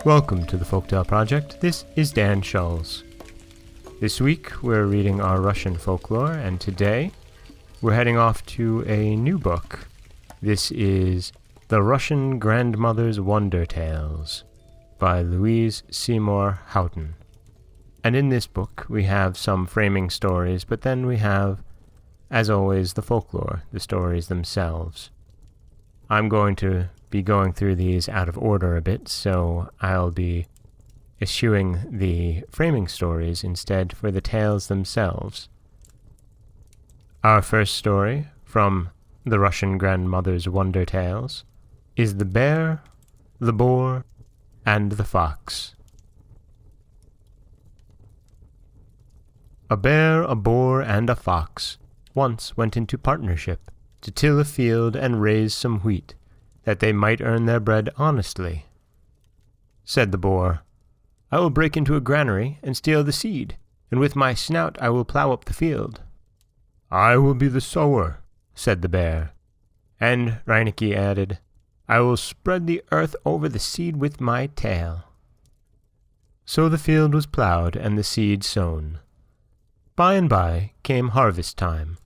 Welcome to the Folktale Project. This is Dan Schulz. This week we're reading our Russian folklore, and today we're heading off to a new book. This is The Russian Grandmother's Wonder Tales by Louise Seymour Houghton. And in this book we have some framing stories, but then we have, as always, the folklore, the stories themselves. I'm going to be going through these out of order a bit, so I'll be eschewing the framing stories instead for the tales themselves. Our first story from the Russian Grandmother's Wonder Tales is The Bear, the Boar, and the Fox. A bear, a boar, and a fox once went into partnership to till a field and raise some wheat, that they might earn their bread honestly. Said the boar, "I will break into a granary and steal the seed, and with my snout I will plough up the field." "I will be the sower," said the bear. And Reinecke added, "I will spread the earth over the seed with my tail." So the field was ploughed and the seed sown. By and by came harvest time,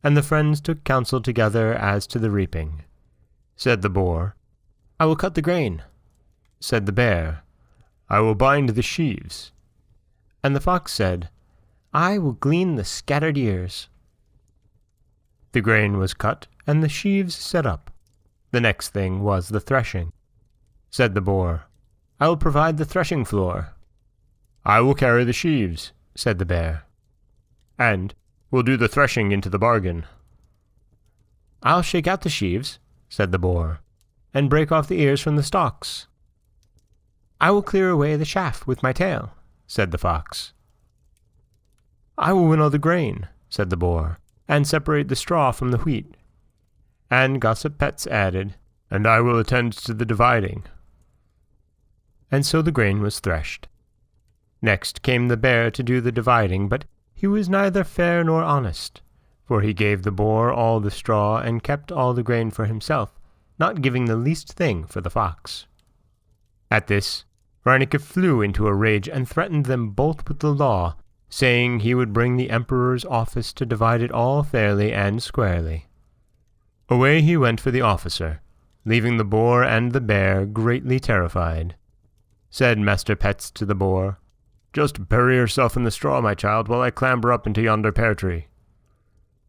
and the friends took counsel together as to the reaping. Said the boar, "I will cut the grain." Said the bear, "I will bind the sheaves." And the fox said, "I will glean the scattered ears." The grain was cut, and the sheaves set up. The next thing was the threshing. Said the boar, "I will provide the threshing-floor." "I will carry the sheaves," said the bear. "And we'll do the threshing into the bargain." "I'll shake out the sheaves," said the boar, "and break off the ears from the stalks." "I will clear away the chaff with my tail," said the fox. "I will winnow the grain," said the boar, "and separate the straw from the wheat." And Gossip Pets added, "And I will attend to the dividing." And so the grain was threshed. Next came the bear to do the dividing, but he was neither fair nor honest, for he gave the boar all the straw and kept all the grain for himself, not giving the least thing for the fox. At this, Reinecke flew into a rage and threatened them both with the law, saying he would bring the emperor's office to divide it all fairly and squarely. Away he went for the officer, leaving the boar and the bear greatly terrified. Said Master Pets to the boar, "Just bury yourself in the straw, my child, while I clamber up into yonder pear tree."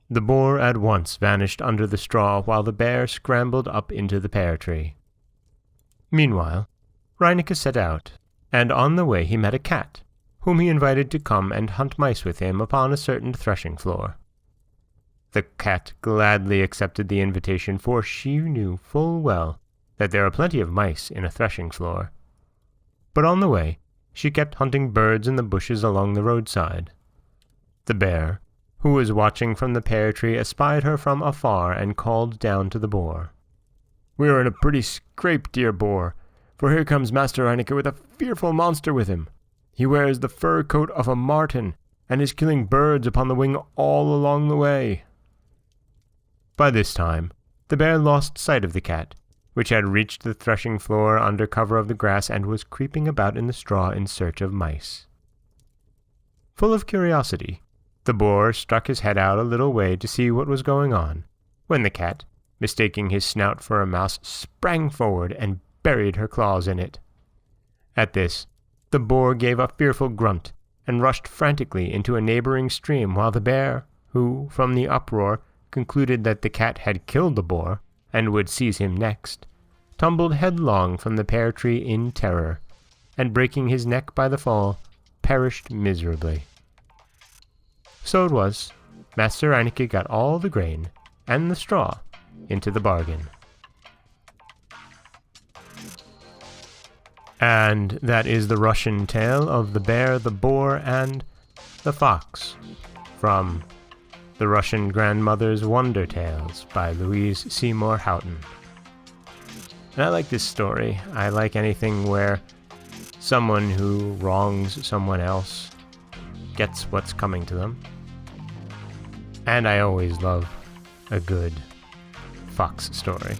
The boar at once vanished under the straw, while the bear scrambled up into the pear tree. Meanwhile, Reinecke set out, and on the way he met a cat, whom he invited to come and hunt mice with him upon a certain threshing-floor. The cat gladly accepted the invitation, for she knew full well that there are plenty of mice in a threshing-floor. But on the way, she kept hunting birds in the bushes along the roadside. The bear, who was watching from the pear tree, espied her from afar and called down to the boar, "We are in a pretty scrape, dear boar, for here comes Master Reinecke with a fearful monster with him. He wears the fur coat of a marten, and is killing birds upon the wing all along the way." By this time, the bear lost sight of the cat, which had reached the threshing-floor under cover of the grass and was creeping about in the straw in search of mice. Full of curiosity, the boar stuck his head out a little way to see what was going on, when the cat, mistaking his snout for a mouse, sprang forward and buried her claws in it. At this, the boar gave a fearful grunt and rushed frantically into a neighboring stream, while the bear, who, from the uproar, concluded that the cat had killed the boar and would seize him next, tumbled headlong from the pear tree in terror, and breaking his neck by the fall, perished miserably. So it was, Master Reinecke got all the grain and the straw into the bargain. And that is the Russian tale of the bear, the boar, and the fox, from The Russian Grandmother's Wonder Tales by Louise Seymour Houghton. And I like this story. I like anything where someone who wrongs someone else gets what's coming to them. And I always love a good fox story.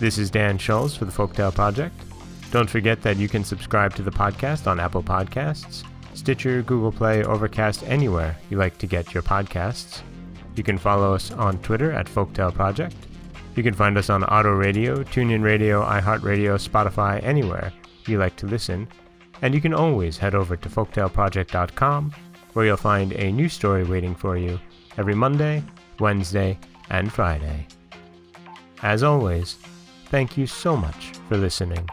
This is Dan Schulz for the Folktale Project. Don't forget that you can subscribe to the podcast on Apple Podcasts, Stitcher, Google Play, Overcast, anywhere you like to get your podcasts. You can follow us on Twitter at Folktale Project. You can find us on Auto Radio, TuneIn Radio, iHeartRadio, Spotify, anywhere you like to listen. And you can always head over to folktaleproject.com, where you'll find a new story waiting for you every Monday, Wednesday, and Friday. As always, thank you so much for listening.